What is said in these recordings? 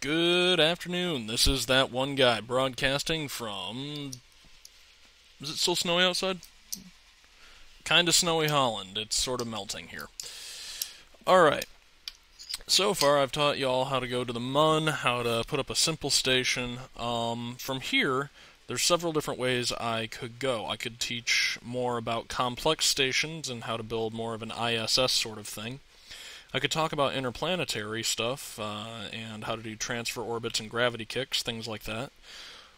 Good afternoon. This is that one guy broadcasting from. Is it still snowy outside? Kinda snowy Holland. It's sort of melting here. Alright. So far, I've taught y'all how to go to the Mun, how to put up a simple station. From here, there's several different ways I could go. I could teach more about complex stations and how to build more of an ISS sort of thing. I could talk about interplanetary stuff and how to do transfer orbits and gravity kicks, things like that.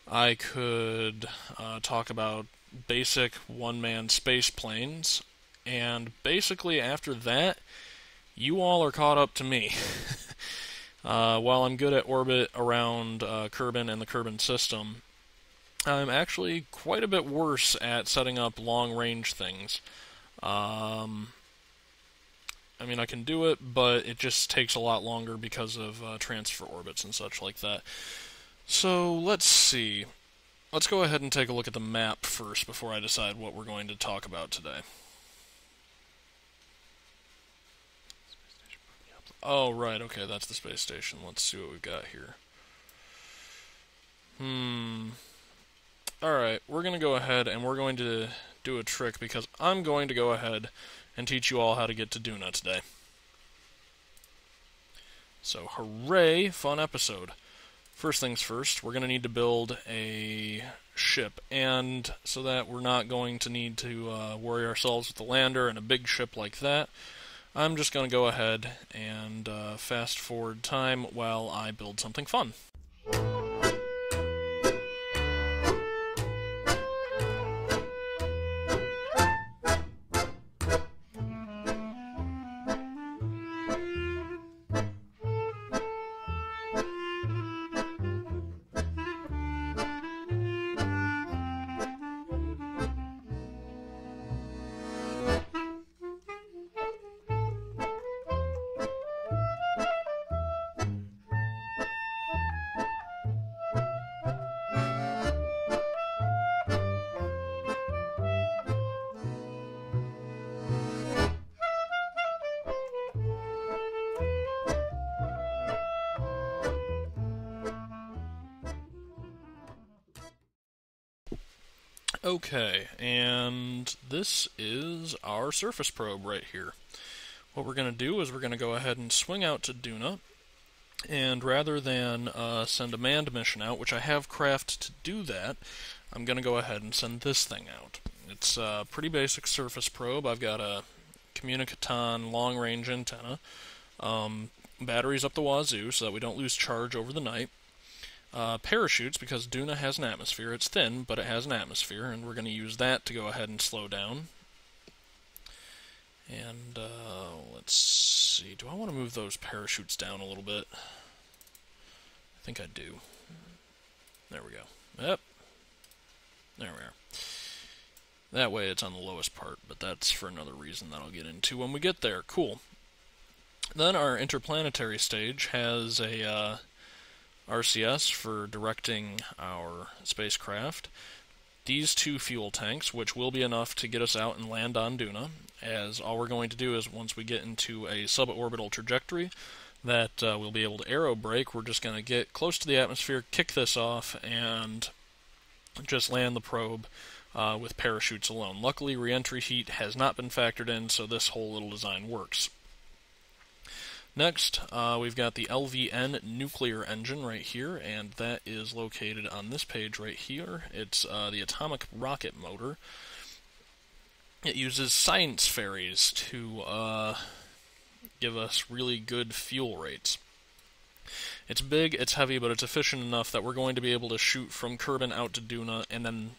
I could talk about basic one-man space planes, and basically after that, you all are caught up to me. While I'm good at orbit around Kerbin and the Kerbin system, I'm actually quite a bit worse at setting up long-range things. I can do it, but it just takes a lot longer because of transfer orbits and such like that. So, let's see. Let's go ahead and take a look at the map first before I decide what we're going to talk about today. Oh, right, okay, that's the space station. Let's see what we've got here. Alright, we're going to go ahead and we're going to do a trick because I'm going to go ahead and teach you all how to get to Duna today. So, hooray, fun episode. First things first, we're going to need to build a ship, and so that we're not going to need to worry ourselves with the lander and a big ship like that, I'm just going to go ahead and fast forward time while I build something fun. Okay, and this is our surface probe right here. What we're going to do is we're going to go ahead and swing out to Duna, and rather than send a manned mission out, which I have craft to do that, I'm going to go ahead and send this thing out. It's a pretty basic surface probe. I've got a Communicaton long-range antenna, batteries up the wazoo so that we don't lose charge over the night. Parachutes, because Duna has an atmosphere. It's thin, but it has an atmosphere, and we're going to use that to go ahead and slow down. And, let's see. Do I want to move those parachutes down a little bit? I think I do. There we go. Yep. There we are. That way it's on the lowest part, but that's for another reason that I'll get into when we get there. Cool. Then our interplanetary stage has a, RCS for directing our spacecraft. These two fuel tanks, which will be enough to get us out and land on Duna, as all we're going to do is once we get into a suborbital trajectory that we'll be able to aero brake, we're just going to get close to the atmosphere, kick this off, and just land the probe with parachutes alone. Luckily, re-entry heat has not been factored in, so this whole little design works. Next, we've got the LVN nuclear engine right here, and that is located on this page right here. It's the atomic rocket motor. It uses science ferries to give us really good fuel rates. It's big, it's heavy, but it's efficient enough that we're going to be able to shoot from Kerbin out to Duna and then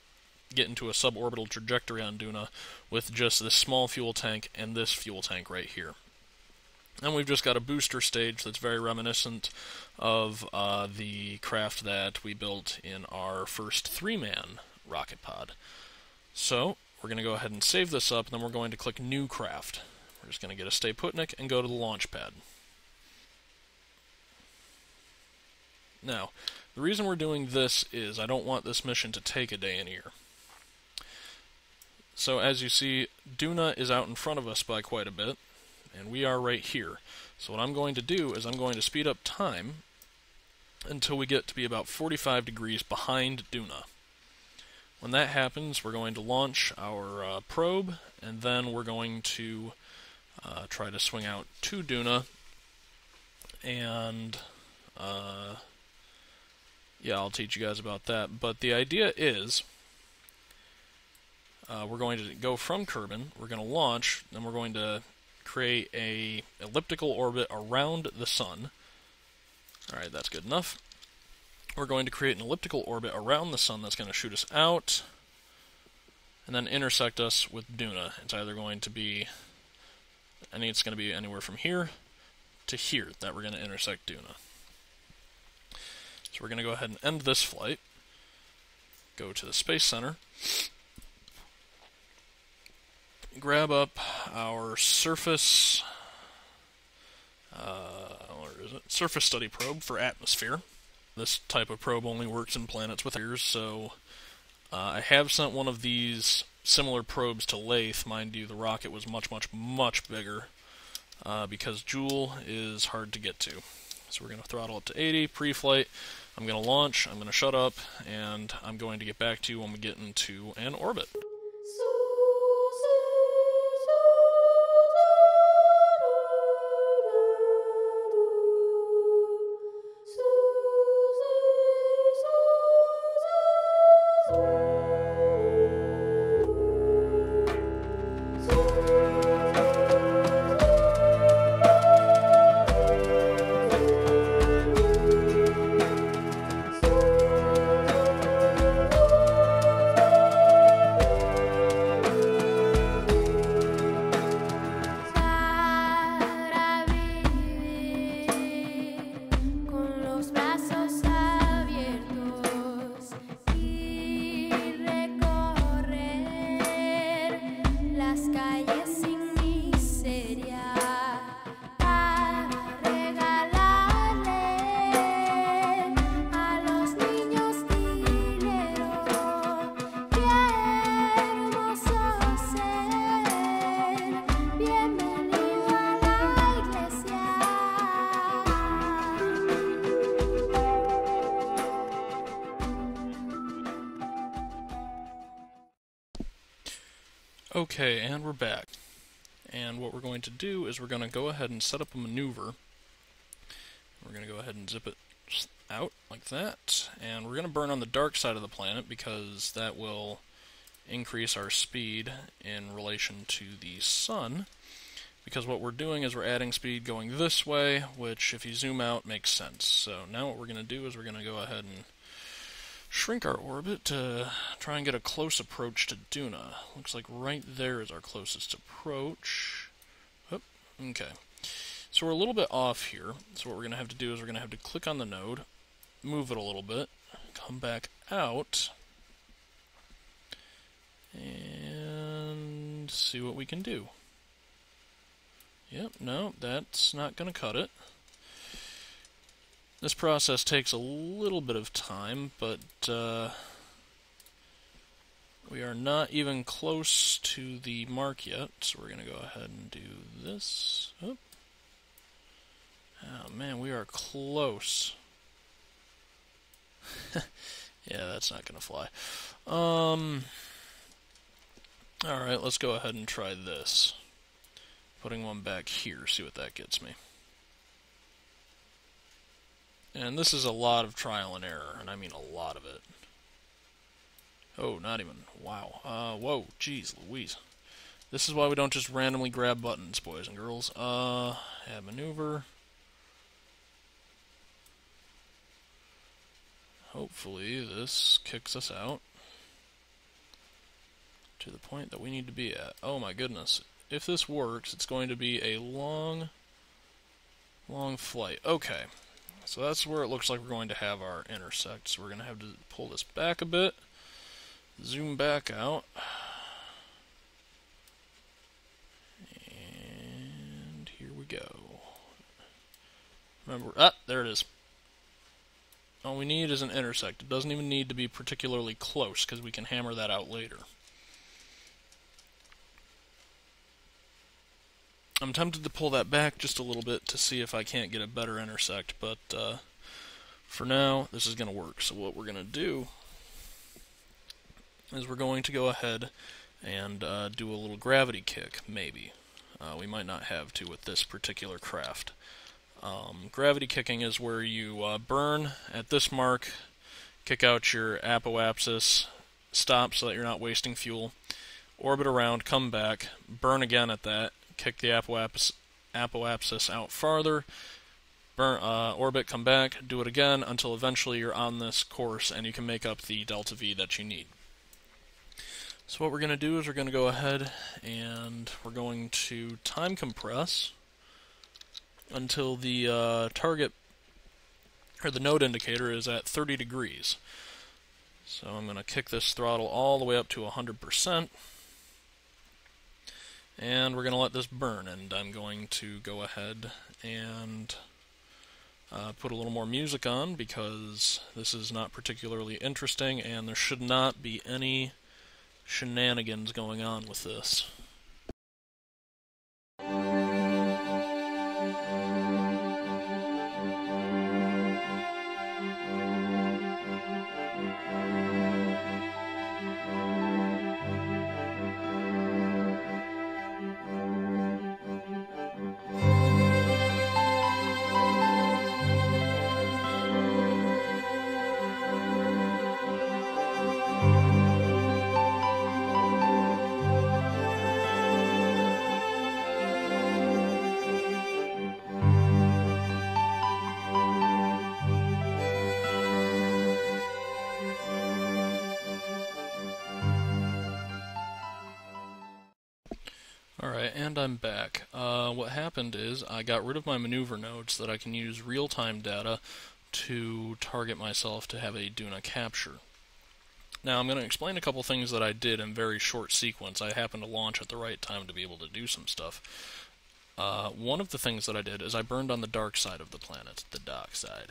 get into a suborbital trajectory on Duna with just this small fuel tank and this fuel tank right here. And we've just got a booster stage that's very reminiscent of the craft that we built in our first three-man rocket pod. So, we're going to go ahead and save this up, and then we're going to click New Craft. We're just going to get a Stay Putnik and go to the launch pad. Now, the reason we're doing this is I don't want this mission to take a day and a year. So, as you see, Duna is out in front of us by quite a bit, and we are right here. So what I'm going to do is I'm going to speed up time until we get to be about 45 degrees behind Duna. When that happens, we're going to launch our probe, and then we're going to try to swing out to Duna, and yeah, I'll teach you guys about that. But the idea is, we're going to go from Kerbal, we're going to launch, then we're going to create a elliptical orbit around the sun. Alright, that's good enough. We're going to create an elliptical orbit around the sun that's going to shoot us out, and then intersect us with Duna. It's either going to be, it's going to be anywhere from here to here that we're going to intersect Duna. So we're going to go ahead and end this flight, go to the Space Center, grab up our surface, where is it? Surface study probe for atmosphere. This type of probe only works in planets with atmospheres, so I have sent one of these similar probes to Lathe. Mind you, the rocket was much, much, much bigger, because Joule is hard to get to. So we're going to throttle up to 80, pre-flight. I'm going to launch, I'm going to shut up, and I'm going to get back to you when we get into an orbit. Okay, and we're back. And what we're going to do is we're going to go ahead and set up a maneuver. We're going to go ahead and zip it out like that. And we're going to burn on the dark side of the planet because that will increase our speed in relation to the sun. Because what we're doing is we're adding speed going this way, which if you zoom out makes sense. So now what we're going to do is we're going to go ahead and shrink our orbit to try and get a close approach to Duna. Looks like right there is our closest approach. Oop, okay. So we're a little bit off here. So what we're going to have to do is we're going to have to click on the node, move it a little bit, come back out, and see what we can do. Yep, no, that's not going to cut it. This process takes a little bit of time, but we are not even close to the mark yet, so we're going to go ahead and do this. Oop. Oh man, we are close. Yeah, that's not going to fly. Alright, let's go ahead and try this. Putting one back here, see what that gets me. And this is a lot of trial and error, and I mean a lot of it. Oh, not even. Wow. Whoa, jeez Louise. This is why we don't just randomly grab buttons, boys and girls. Add maneuver. Hopefully this kicks us out to the point that we need to be at. Oh my goodness. If this works, it's going to be a long flight. Okay. So that's where it looks like we're going to have our intersect. So we're going to have to pull this back a bit, zoom back out, and here we go. Remember, there it is. All we need is an intersect. It doesn't even need to be particularly close because we can hammer that out later. I'm tempted to pull that back just a little bit to see if I can't get a better intersect, but For now, this is going to work. So what we're going to do is we're going to go ahead and do a little gravity kick, maybe. We might not have to with this particular craft. Gravity kicking is where you burn at this mark, kick out your apoapsis, stop so that you're not wasting fuel, orbit around, come back, burn again at that, kick the apoapsis out farther, burn, orbit, come back, do it again until eventually you're on this course and you can make up the delta V that you need. So what we're going to do is we're going to go ahead and we're going to time compress until the target, or the node indicator, is at 30 degrees. So I'm going to kick this throttle all the way up to 100%, and we're going to let this burn, and I'm going to go ahead and put a little more music on because this is not particularly interesting and there should not be any shenanigans going on with this. Alright, and I'm back. What happened is I got rid of my maneuver nodes so that I can use real-time data to target myself to have a Duna capture. Now I'm going to explain a couple things that I did in very short sequence. I happened to launch at the right time to be able to do some stuff. One of the things that I did is I burned on the dark side of the planet, the dark side.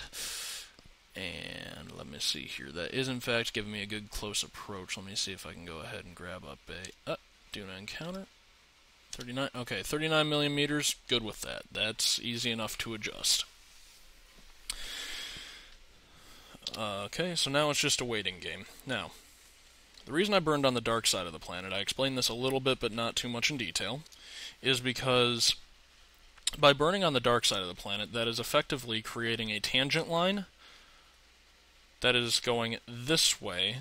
And let me see here. That is in fact giving me a good close approach. Let me see if I can go ahead and grab up a Duna encounter. 39. Okay, 39 million meters. Good with that. That's easy enough to adjust. Okay, so now it's just a waiting game. Now, the reason I burned on the dark side of the planet, I explained this a little bit but not too much in detail, is because by burning on the dark side of the planet, that is effectively creating a tangent line that is going this way,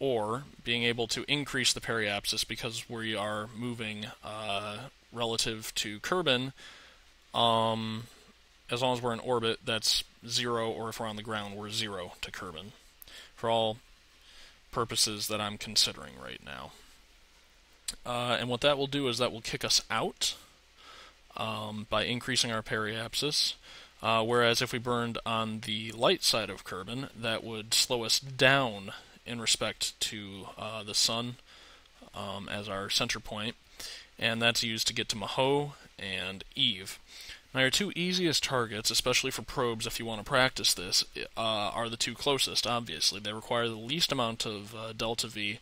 or being able to increase the periapsis because we are moving relative to Kerbal. As long as we're in orbit, that's 0, or if we're on the ground, we're 0 to Kerbal, for all purposes that I'm considering right now. And what that will do is that will kick us out by increasing our periapsis, whereas if we burned on the light side of Kerbal, that would slow us down in respect to the Sun as our center point, and that's used to get to Maho and Eve. Now your two easiest targets, especially for probes if you want to practice this, are the two closest, obviously. They require the least amount of delta V,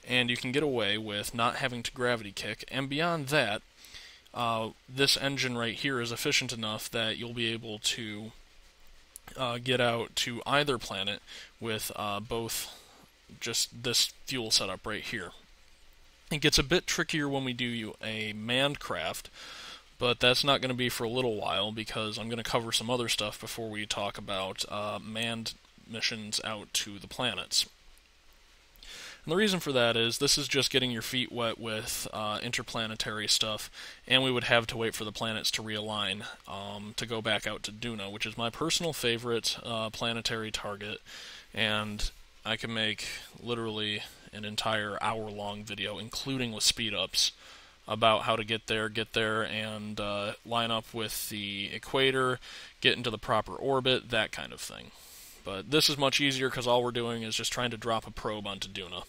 and you can get away with not having to gravity kick, and beyond that, this engine right here is efficient enough that you'll be able to get out to either planet with both just this fuel setup right here. It gets a bit trickier when we do a manned craft, but that's not going to be for a little while because I'm going to cover some other stuff before we talk about manned missions out to the planets. And the reason for that is this is just getting your feet wet with interplanetary stuff, and we would have to wait for the planets to realign to go back out to Duna, which is my personal favorite planetary target, and I can make literally an entire hour-long video, including with speed-ups, about how to get there, and line up with the equator, get into the proper orbit, that kind of thing. But this is much easier because all we're doing is just trying to drop a probe onto Duna.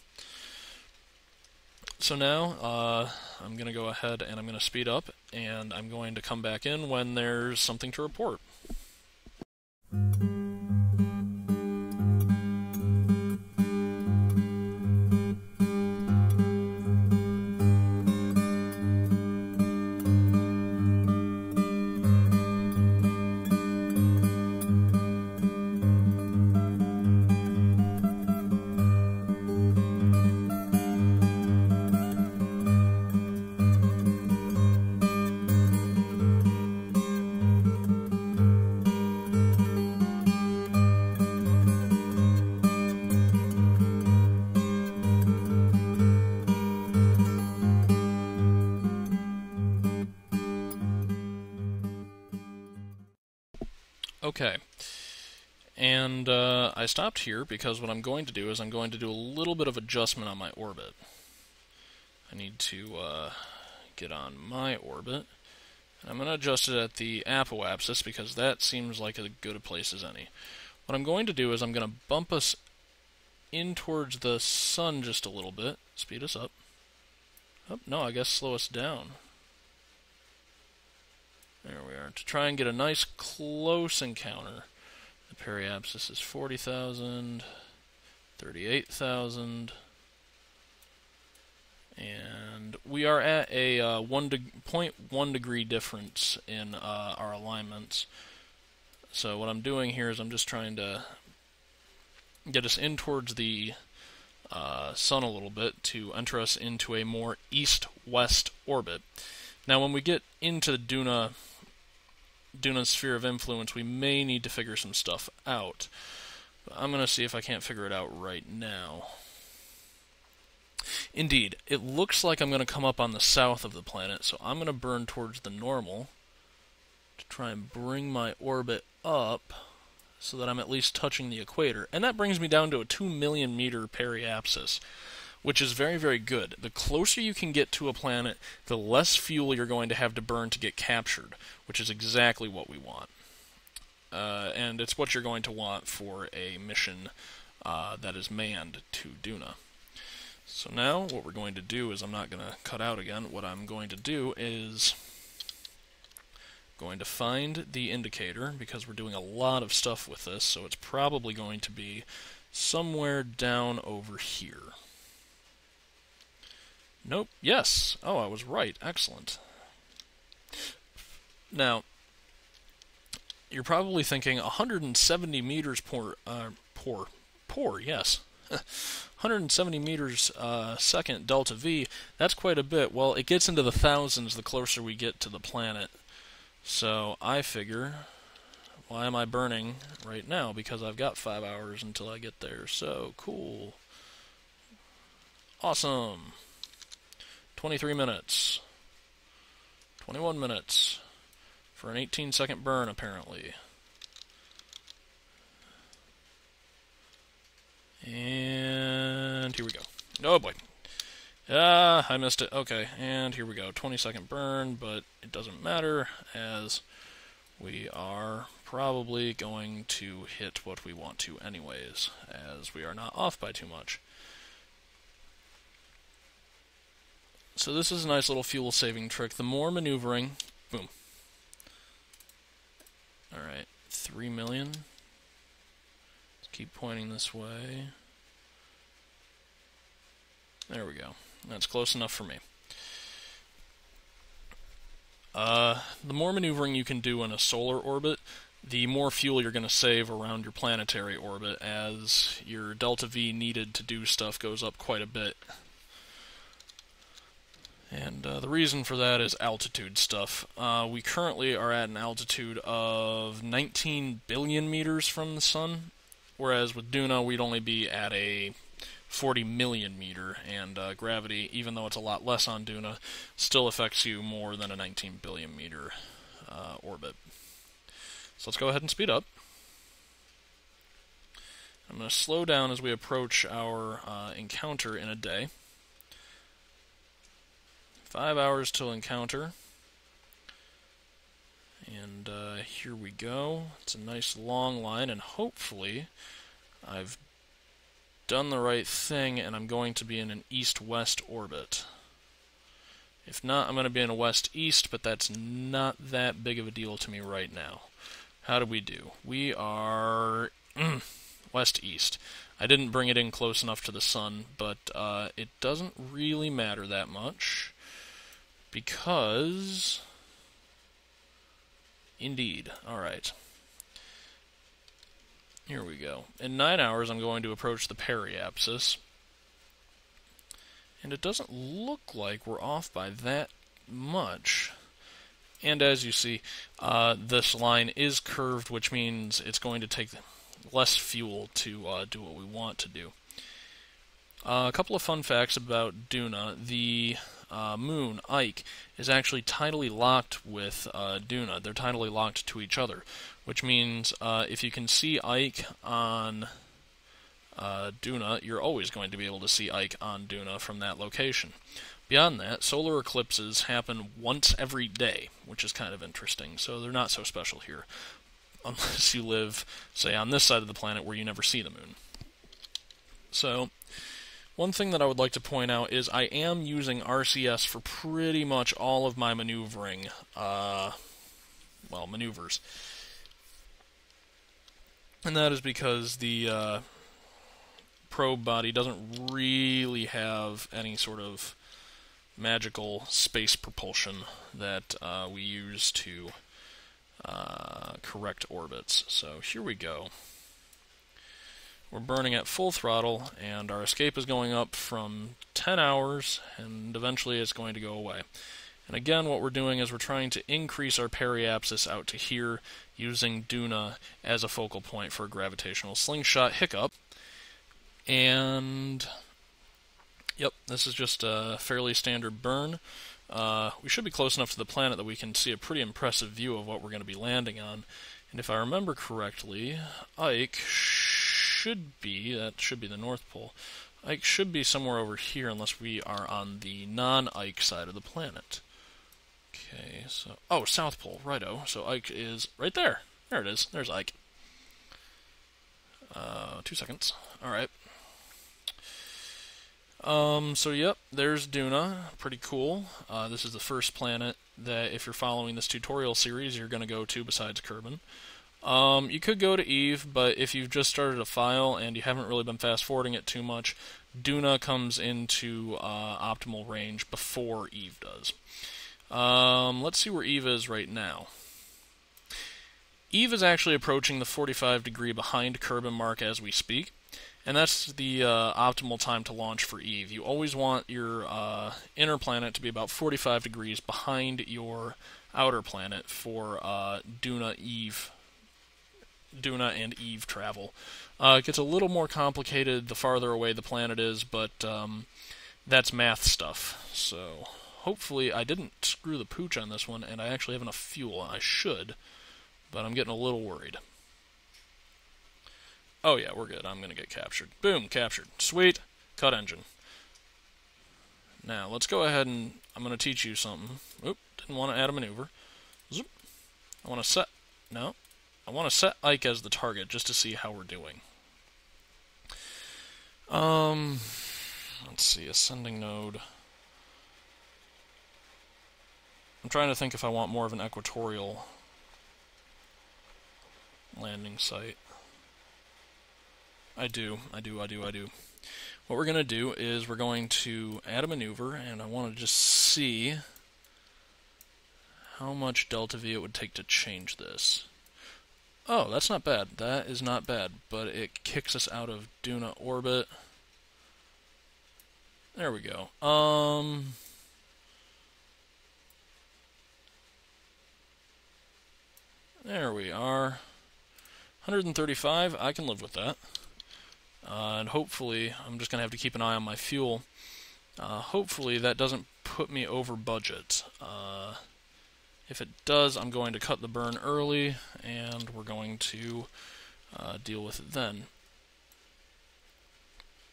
So now, I'm going to go ahead and I'm going to speed up, and I'm going to come back in when there's something to report. Okay. And I stopped here because what I'm going to do is I'm going to do a little bit of adjustment on my orbit. I need to get on my orbit. I'm going to adjust it at the apoapsis because that seems like as good a place as any. What I'm going to do is I'm going to bump us in towards the sun just a little bit. Speed us up. Oh, no, I guess slow us down. There we are. To try and get a nice close encounter. The periapsis is 40,000, 38,000, and we are at a 0.1 degree difference in our alignments. So what I'm doing here is I'm just trying to get us in towards the sun a little bit to enter us into a more east-west orbit. Now when we get into the Duna's sphere of influence, we may need to figure some stuff out. But I'm going to see if I can't figure it out right now. Indeed, it looks like I'm going to come up on the south of the planet, so I'm going to burn towards the normal to try and bring my orbit up so that I'm at least touching the equator. And that brings me down to a 2 million meter periapsis, which is very, very good. The closer you can get to a planet, the less fuel you're going to have to burn to get captured, which is exactly what we want. And it's what you're going to want for a mission that is manned to Duna. So now what we're going to do is, I'm not going to cut out again, what I'm going to do is going to find the indicator, because we're doing a lot of stuff with this, so it's probably going to be somewhere down over here. Nope. Yes. Oh, I was right. Excellent. Now, you're probably thinking 170 meters yes. 170 meters second delta V, that's quite a bit. Well, it gets into the thousands the closer we get to the planet. So I figure, why am I burning right now? Because I've got 5 hours until I get there. So, cool. Awesome. 23 minutes. 21 minutes. For an 18-second burn, apparently. And here we go. Oh boy. I missed it. Okay, and here we go. 20-second burn, but it doesn't matter, as we are probably going to hit what we want to anyways, as we are not off by too much. So this is a nice little fuel-saving trick. The more maneuvering... Boom. Alright, 3 million. Let's keep pointing this way. There we go. That's close enough for me. The more maneuvering you can do in a solar orbit, the more fuel you're going to save around your planetary orbit, as your delta V needed to do stuff goes up quite a bit. And the reason for that is altitude stuff. We currently are at an altitude of 19 billion meters from the sun, whereas with Duna we'd only be at a 40 million meter, and gravity, even though it's a lot less on Duna, still affects you more than a 19 billion meter orbit. So let's go ahead and speed up. I'm going to slow down as we approach our encounter in a day. 5 hours till encounter. And here we go. It's a nice long line, and hopefully I've done the right thing and I'm going to be in an east-west orbit. If not, I'm going to be in a west-east, but that's not that big of a deal to me right now. How do we do? We are west-east. I didn't bring it in close enough to the sun, but it doesn't really matter that much, because... Indeed. Alright. Here we go. In 9 hours, I'm going to approach the periapsis. And it doesn't look like we're off by that much. And as you see, this line is curved, which means it's going to take less fuel to do what we want to do. A couple of fun facts about Duna. The moon, Ike, is actually tidally locked with Duna. They're tidally locked to each other, which means if you can see Ike on Duna, you're always going to be able to see Ike on Duna from that location. Beyond that, solar eclipses happen once every day, which is kind of interesting, so they're not so special here, unless you live, say, on this side of the planet where you never see the moon. So, one thing that I would like to point out is I am using RCS for pretty much all of my maneuvering, maneuvers. And that is because the probe body doesn't really have any sort of magical space propulsion that we use to correct orbits. So here we go. We're burning at full throttle, and our escape is going up from 10 hours, and eventually it's going to go away. And again, what we're doing is we're trying to increase our periapsis out to here, using Duna as a focal point for a gravitational slingshot hiccup. And yep, this is just a fairly standard burn. We should be close enough to the planet that we can see a pretty impressive view of what we're going to be landing on. And if I remember correctly, Ike should be the North Pole. Ike should be somewhere over here unless we are on the non-Ike side of the planet. Okay, so... oh, South Pole, righto. So Ike is right there. There it is. There's Ike. 2 seconds. Alright. So yep, there's Duna. Pretty cool. This is the first planet that, if you're following this tutorial series, you're going to go to besides Kerbal. You could go to Eve, but if you've just started a file and you haven't really been fast-forwarding it too much, Duna comes into optimal range before Eve does. Let's see where Eve is right now. Eve is actually approaching the 45 degree behind Kerbal mark as we speak, and that's the optimal time to launch for Eve. You always want your inner planet to be about 45 degrees behind your outer planet for Duna and Eve travel. It gets a little more complicated the farther away the planet is, but that's math stuff. So hopefully I didn't screw the pooch on this one, and I actually have enough fuel. I should, but I'm getting a little worried. Oh yeah, we're good. I'm going to get captured. Boom, captured. Sweet. Cut engine. Now, let's go ahead and I'm going to teach you something. Oop, didn't want to add a maneuver. Zoop. I want to set... no. I want to set Ike as the target just to see how we're doing. Let's see, ascending node. I'm trying to think if I want more of an equatorial landing site. I do. What we're going to do is we're going to add a maneuver, and I want to just see how much delta V it would take to change this. Oh, that's not bad. That is not bad, but it kicks us out of Duna orbit. There we go. There we are. 135, I can live with that. And hopefully, I'm just going to have to keep an eye on my fuel. Hopefully that doesn't put me over budget. If it does, I'm going to cut the burn early, and we're going to deal with it then.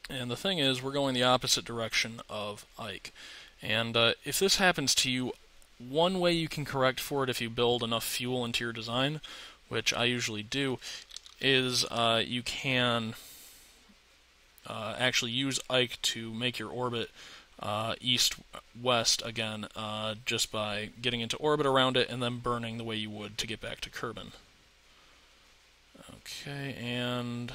And the thing is, we're going the opposite direction of Ike. And if this happens to you, one way you can correct for it if you build enough fuel into your design, which I usually do, is you can actually use Ike to make your orbit east-west again, just by getting into orbit around it and then burning the way you would to get back to Kerbal. Okay, and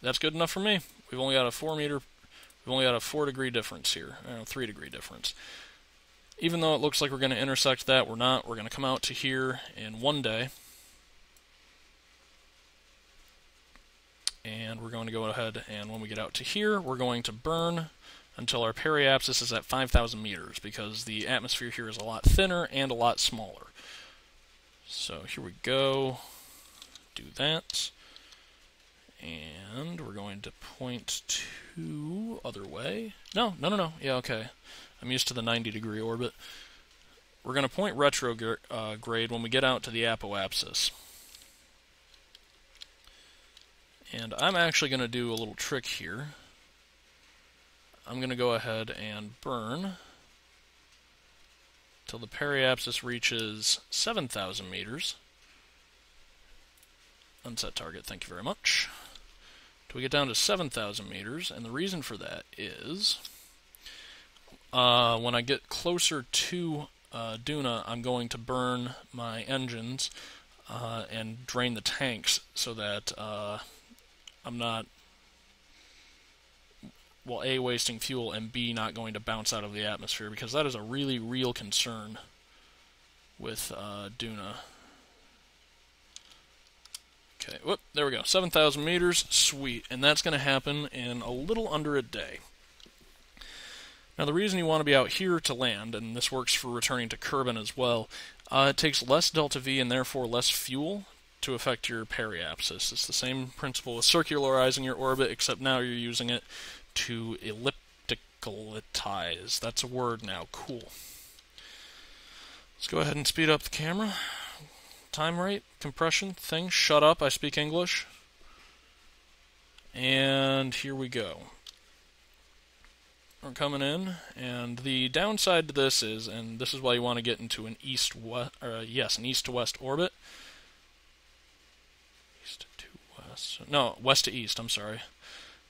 that's good enough for me. We've only got a 4 degree difference here, 3 degree difference. Even though it looks like we're going to intersect that, we're not. We're going to come out to here in 1 day. And we're going to go ahead, and when we get out to here, we're going to burn until our periapsis is at 5,000 meters, because the atmosphere here is a lot thinner and a lot smaller. So here we go. Do that. And we're going to point to other way. No. Yeah, okay. I'm used to the 90-degree orbit. We're going to point retrograde when we get out to the apoapsis. And I'm actually going to do a little trick here. I'm going to go ahead and burn till the periapsis reaches 7,000 meters. Unset target, thank you very much. Till we get down to 7,000 meters, and the reason for that is when I get closer to Duna, I'm going to burn my engines and drain the tanks so that I'm not, well, A, wasting fuel, and B, not going to bounce out of the atmosphere, because that is a really real concern with Duna. Okay, whoop, there we go, 7,000 meters, sweet, and that's going to happen in a little under a day. Now, the reason you want to be out here to land, and this works for returning to Kerbal as well, it takes less delta V and therefore less fuel to affect your periapsis. It's the same principle with circularizing your orbit, except now you're using it to ellipticalize. That's a word now. Cool. Let's go ahead and speed up the camera. Time rate, compression, thing. Shut up, I speak English. And here we go. We're coming in, and the downside to this is, and this is why you want to get into an east-west, an east-to-west orbit. East to west, no, west to east, I'm sorry.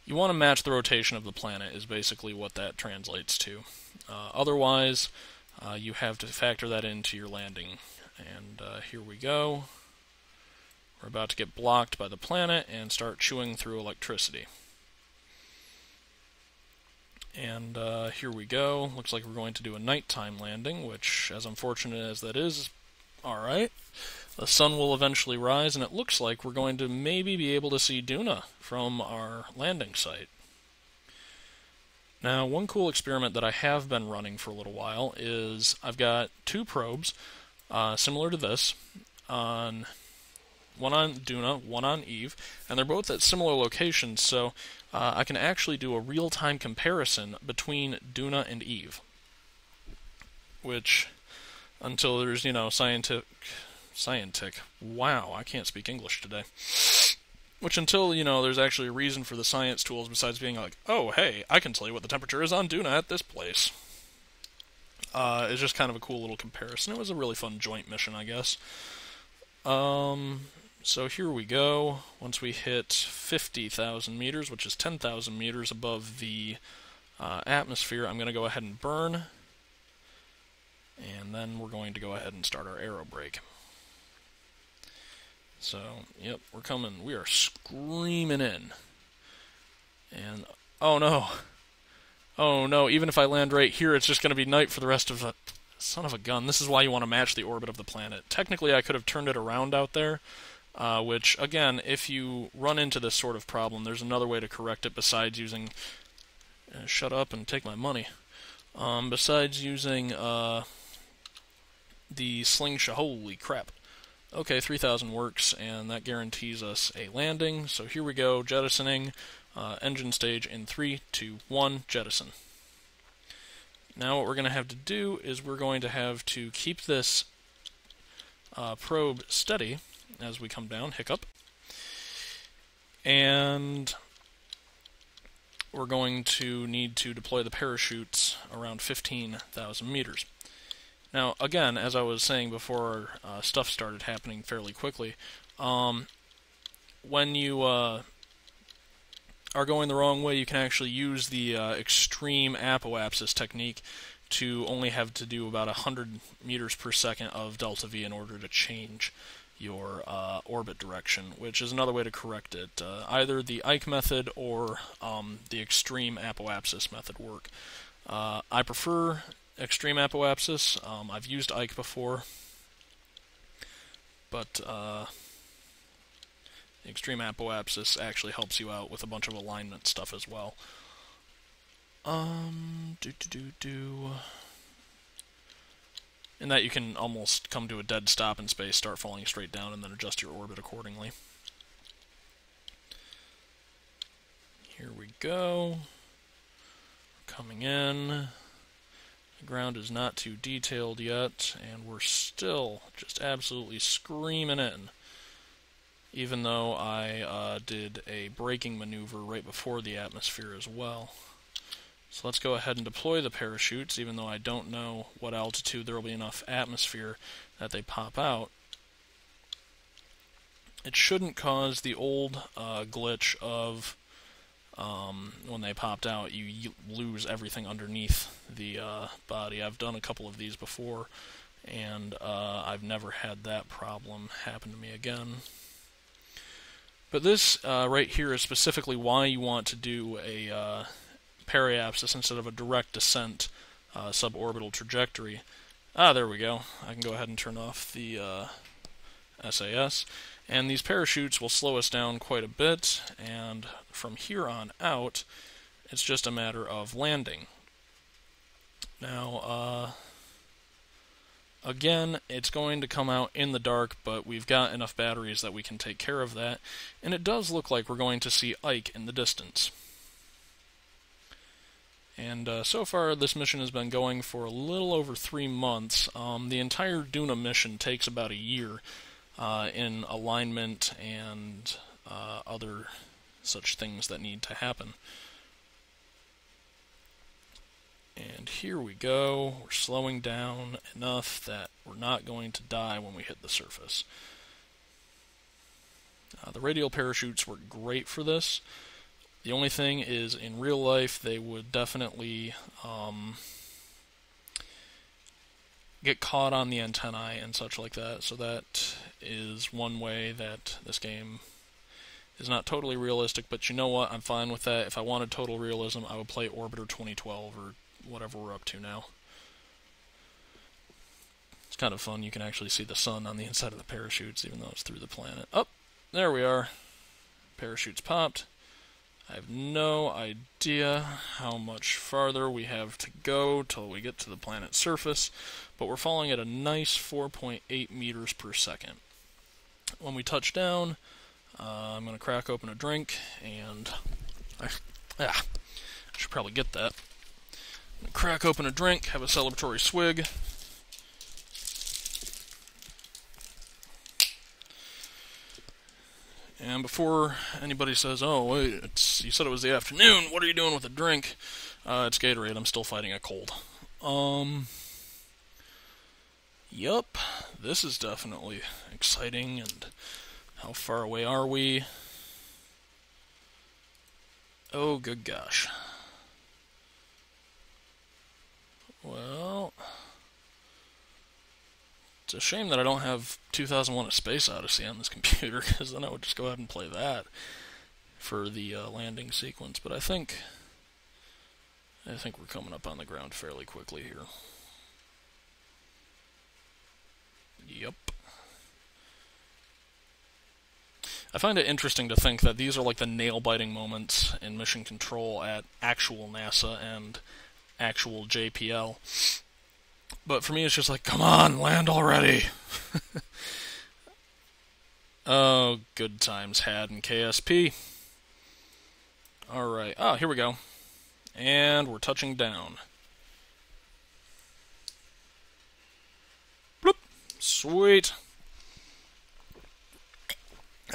You want to match the rotation of the planet is basically what that translates to. Otherwise, you have to factor that into your landing. And here we go. We're about to get blocked by the planet and start chewing through electricity. And here we go. Looks like we're going to do a nighttime landing, which, as unfortunate as that is alright. The sun will eventually rise, and it looks like we're going to maybe be able to see Duna from our landing site. Now, one cool experiment that I have been running for a little while is I've got two probes, similar to this, one on Duna, one on Eve, and they're both at similar locations, so I can actually do a real-time comparison between Duna and Eve. Which, until there's, scientific, wow, I can't speak English today. Which until, there's actually a reason for the science tools besides being like, oh, hey, I can tell you what the temperature is on Duna at this place. It's just kind of a cool little comparison. It was a really fun joint mission, I guess. So here we go. Once we hit 50,000 meters, which is 10,000 meters above the atmosphere, I'm going to go ahead and burn. And then we're going to go ahead and start our aero brake. So, yep, we're coming. We are screaming in. And, oh no. Oh no, even if I land right here, it's just going to be night for the rest of the... Son of a gun, this is why you want to match the orbit of the planet. Technically, I could have turned it around out there, which, again, if you run into this sort of problem, there's another way to correct it besides using... shut up and take my money. Besides using the slingshot... Holy crap. Okay, 3,000 works, and that guarantees us a landing. So here we go, jettisoning, engine stage in 3, 2, 1, jettison. Now what we're going to have to do is we're going to have to keep this probe steady as we come down, hiccup. And we're going to need to deploy the parachutes around 15,000 meters. Now, again, as I was saying before, stuff started happening fairly quickly. When you are going the wrong way, you can actually use the extreme apoapsis technique to only have to do about 100 meters per second of delta V in order to change your orbit direction, which is another way to correct it. Either the Ike method or the extreme apoapsis method work. I prefer extreme apoapsis. I've used Ike before, but the extreme apoapsis actually helps you out with a bunch of alignment stuff as well. In that you can almost come to a dead stop in space, start falling straight down, and then adjust your orbit accordingly. Here we go. Coming in. The ground is not too detailed yet, and we're still just absolutely screaming in. Even though I did a braking maneuver right before the atmosphere as well. So let's go ahead and deploy the parachutes, even though I don't know what altitude there will be enough atmosphere that they pop out. It shouldn't cause the old glitch of when they popped out, you lose everything underneath the body. I've done a couple of these before, and I've never had that problem happen to me again. But this right here is specifically why you want to do a periapsis instead of a direct descent suborbital trajectory. There we go. I can go ahead and turn off the SAS. And these parachutes will slow us down quite a bit, and from here on out, it's just a matter of landing. Now, again, it's going to come out in the dark, but we've got enough batteries that we can take care of that, and it does look like we're going to see Ike in the distance. And so far, this mission has been going for a little over 3 months. The entire Duna mission takes about a year. In alignment and other such things that need to happen. And here we go. We're slowing down enough that we're not going to die when we hit the surface. The radial parachutes work great for this. The only thing is, in real life, they would definitely get caught on the antennae and such like that, so that is one way that this game is not totally realistic, but you know what, I'm fine with that. If I wanted total realism, I would play Orbiter 2012 or whatever we're up to now. It's kind of fun, you can actually see the sun on the inside of the parachutes, even though it's through the planet. Oh, there we are. Parachutes popped. I have no idea how much farther we have to go till we get to the planet's surface, but we're falling at a nice 4.8 meters per second. When we touch down, I'm going to crack open a drink, and I should probably get that. I'm going to crack open a drink, have a celebratory swig. And before anybody says, oh, wait, you said it was the afternoon, what are you doing with a drink? It's Gatorade, I'm still fighting a cold. Yup, this is definitely exciting, and how far away are we? Oh, good gosh. Well, it's a shame that I don't have 2001: A Space Odyssey on this computer, because then I would just go ahead and play that for the landing sequence. But I think we're coming up on the ground fairly quickly here. Yep. I find it interesting to think that these are like the nail-biting moments in mission control at actual NASA and actual JPL. But for me, it's just like, come on, land already! Oh, good times had in KSP. Alright, here we go. And we're touching down. Bloop! Sweet!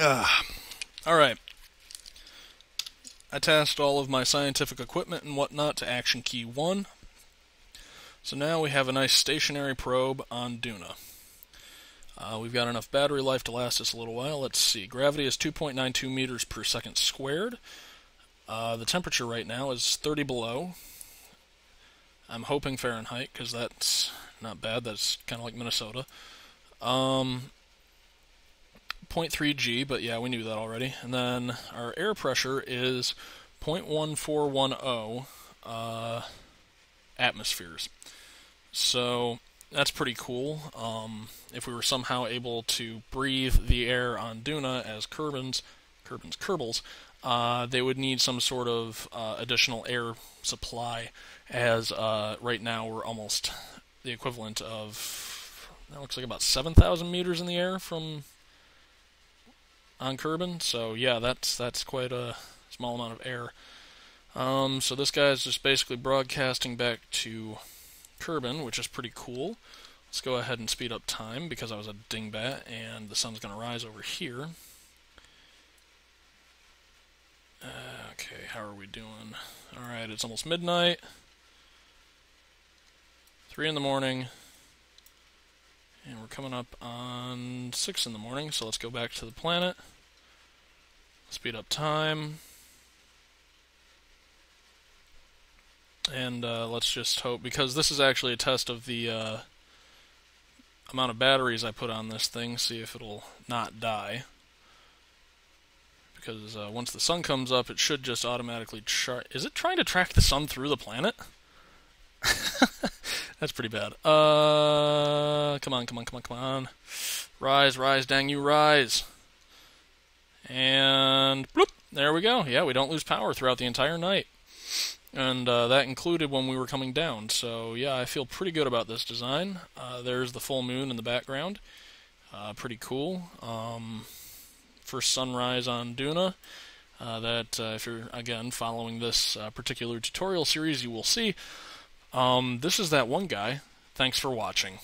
Alright. I tasked all of my scientific equipment and whatnot to Action Key 1. So now we have a nice stationary probe on Duna. We've got enough battery life to last us a little while. Let's see. Gravity is 2.92 meters per second squared. The temperature right now is 30 below. I'm hoping Fahrenheit, because that's not bad. That's kind of like Minnesota. 0.3 G, but yeah, we knew that already. And then our air pressure is 0.1410 atmospheres. So that's pretty cool. If we were somehow able to breathe the air on Duna as Kerbals, they would need some sort of additional air supply, as right now we're almost the equivalent of, that looks like about 7,000 meters in the air from on Kerbal. So yeah, that's quite a small amount of air. So this guy is just basically broadcasting back to Kerbal, which is pretty cool. Let's go ahead and speed up time because I was a dingbat, and the sun's going to rise over here. Okay, how are we doing? Alright, it's almost midnight. 3 in the morning. And we're coming up on 6 in the morning, so let's go back to the planet. Speed up time. And let's just hope, because this is actually a test of the amount of batteries I put on this thing, see if it'll not die. Because once the sun comes up, it should just automatically Is it trying to track the sun through the planet? That's pretty bad. Come on, come on, come on, come on. Rise, rise, dang you, rise. And bloop, there we go. Yeah, we don't lose power throughout the entire night. And that included when we were coming down. So yeah, I feel pretty good about this design. There's the full moon in the background. Pretty cool. First sunrise on Duna. That if you're, again, following this particular tutorial series, you will see. This is that one guy. Thanks for watching.